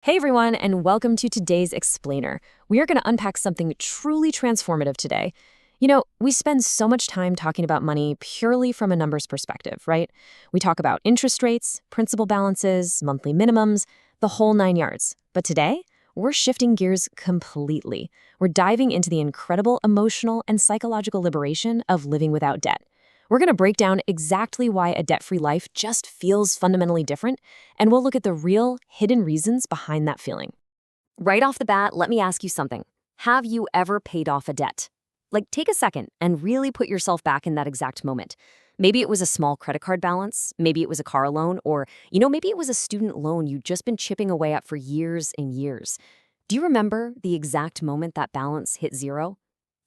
Hey everyone, and welcome to today's Explainer. We are going to unpack something truly transformative today. We spend so much time talking about money purely from a numbers perspective, right? We talk about interest rates, principal balances, monthly minimums, the whole nine yards. But today, we're shifting gears completely. We're diving into the incredible emotional and psychological liberation of living without debt. We're going to break down exactly why a debt-free life just feels fundamentally different, and we'll look at the real, hidden reasons behind that feeling. Right off the bat, let me ask you something. Have you ever paid off a debt? Take a second and really put yourself back in that exact moment. Maybe it was a small credit card balance, maybe it was a car loan, or, maybe it was a student loan you've just been chipping away at for years and years. Do you remember the exact moment that balance hit zero?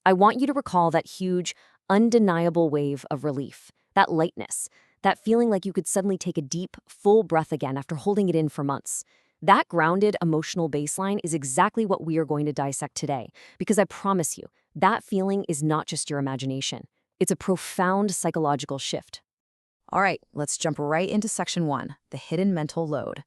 I want you to recall that huge, undeniable wave of relief, that lightness, that feeling like you could suddenly take a deep, full breath again after holding it in for months. That grounded emotional baseline is exactly what we are going to dissect today, because I promise you, that feeling is not just your imagination. It's a profound psychological shift. All right, let's jump right into section 1, the hidden mental load.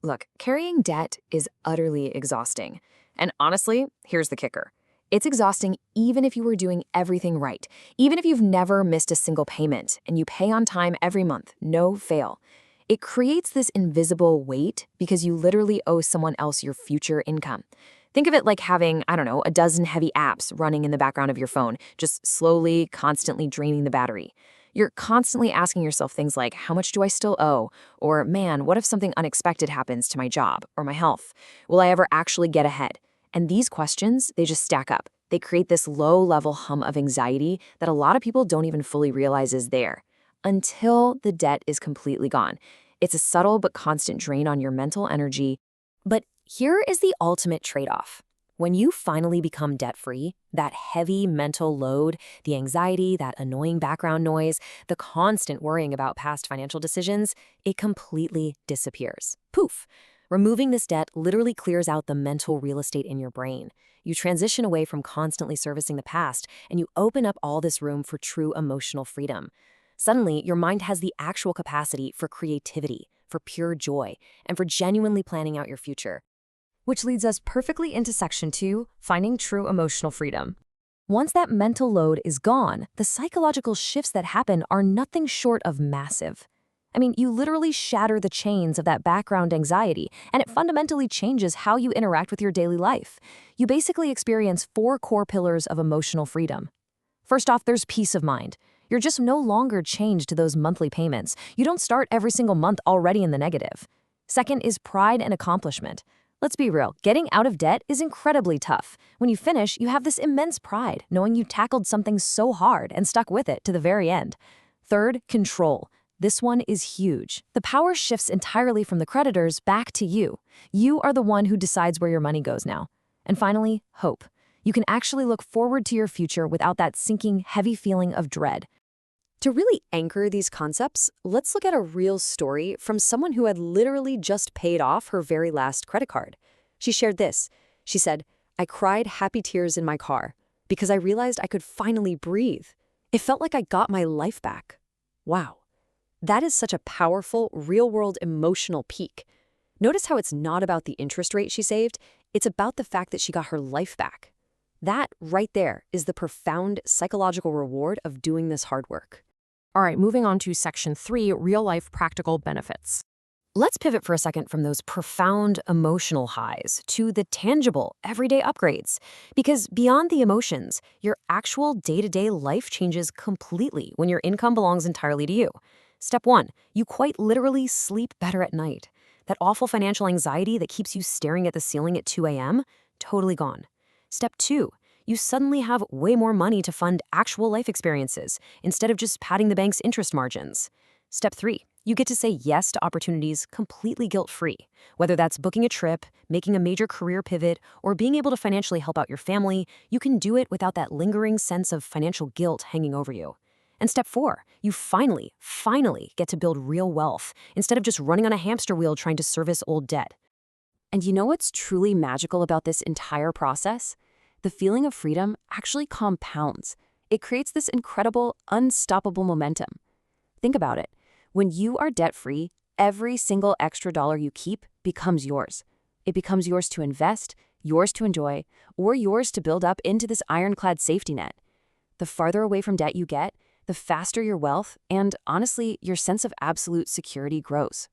Look, carrying debt is utterly exhausting. And honestly, here's the kicker. It's exhausting even if you were doing everything right, even if you've never missed a single payment and you pay on time every month, no fail. It creates this invisible weight because you literally owe someone else your future income. Think of it like having, a dozen heavy apps running in the background of your phone, just slowly, constantly draining the battery. You're constantly asking yourself things like, how much do I still owe? Or, man, what if something unexpected happens to my job or my health? Will I ever actually get ahead? And these questions, they just stack up. They create this low-level hum of anxiety that a lot of people don't even fully realize is there, until the debt is completely gone. It's a subtle but constant drain on your mental energy. But here is the ultimate trade-off. When you finally become debt-free, that heavy mental load, the anxiety, that annoying background noise, the constant worrying about past financial decisions, it completely disappears. Poof! Removing this debt literally clears out the mental real estate in your brain. You transition away from constantly servicing the past, and you open up all this room for true emotional freedom. Suddenly, your mind has the actual capacity for creativity, for pure joy, and for genuinely planning out your future. Which leads us perfectly into section 2, finding true emotional freedom. Once that mental load is gone, the psychological shifts that happen are nothing short of massive. You literally shatter the chains of that background anxiety, and it fundamentally changes how you interact with your daily life. You basically experience 4 core pillars of emotional freedom. First off, there's peace of mind. You're just no longer chained to those monthly payments. You don't start every single month already in the negative. Second is pride and accomplishment. Let's be real, getting out of debt is incredibly tough. When you finish, you have this immense pride, knowing you tackled something so hard and stuck with it to the very end. Third, control. This one is huge. The power shifts entirely from the creditors back to you. You are the one who decides where your money goes now. And finally, hope. You can actually look forward to your future without that sinking, heavy feeling of dread. To really anchor these concepts, let's look at a real story from someone who had literally just paid off her very last credit card. She shared this. She said, "I cried happy tears in my car because I realized I could finally breathe. It felt like I got my life back." Wow. That is such a powerful, real-world emotional peak. Notice how it's not about the interest rate she saved, it's about the fact that she got her life back. That, right there, is the profound psychological reward of doing this hard work. All right, moving on to section 3, real-life practical benefits. Let's pivot for a second from those profound emotional highs to the tangible, everyday upgrades. Because beyond the emotions, your actual day-to-day life changes completely when your income belongs entirely to you. Step 1, you quite literally sleep better at night. That awful financial anxiety that keeps you staring at the ceiling at 2 a.m., totally gone. Step 2, you suddenly have way more money to fund actual life experiences instead of just padding the bank's interest margins. Step 3, you get to say yes to opportunities completely guilt-free, whether that's booking a trip, making a major career pivot, or being able to financially help out your family. You can do it without that lingering sense of financial guilt hanging over you. And step 4, you finally get to build real wealth instead of just running on a hamster wheel trying to service old debt. And you know what's truly magical about this entire process? The feeling of freedom actually compounds. It creates this incredible, unstoppable momentum. Think about it. When you are debt-free, every single extra dollar you keep becomes yours. It becomes yours to invest, yours to enjoy, or yours to build up into this ironclad safety net. The farther away from debt you get, the faster your wealth and, honestly, your sense of absolute security grows.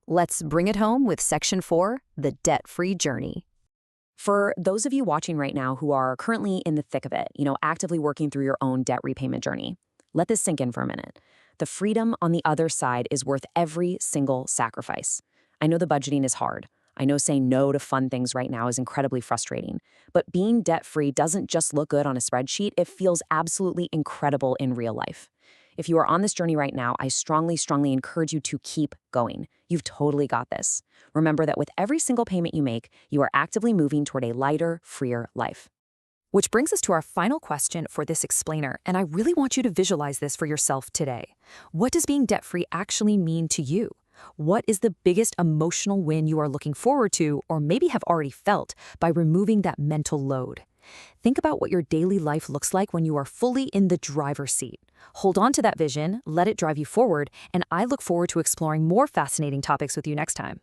Let's bring it home with Section 4, the debt-free journey. For those of you watching right now who are currently in the thick of it, actively working through your own debt repayment journey, let this sink in for a minute. The freedom on the other side is worth every single sacrifice. I know the budgeting is hard. I know saying no to fun things right now is incredibly frustrating. But being debt-free doesn't just look good on a spreadsheet, it feels absolutely incredible in real life. If you are on this journey right now, I strongly, strongly encourage you to keep going. You've totally got this. Remember that with every single payment you make, you are actively moving toward a lighter, freer life. Which brings us to our final question for this explainer, and I really want you to visualize this for yourself today. What does being debt-free actually mean to you? What is the biggest emotional win you are looking forward to, or maybe have already felt, by removing that mental load? Think about what your daily life looks like when you are fully in the driver's seat. Hold on to that vision, let it drive you forward, and I look forward to exploring more fascinating topics with you next time.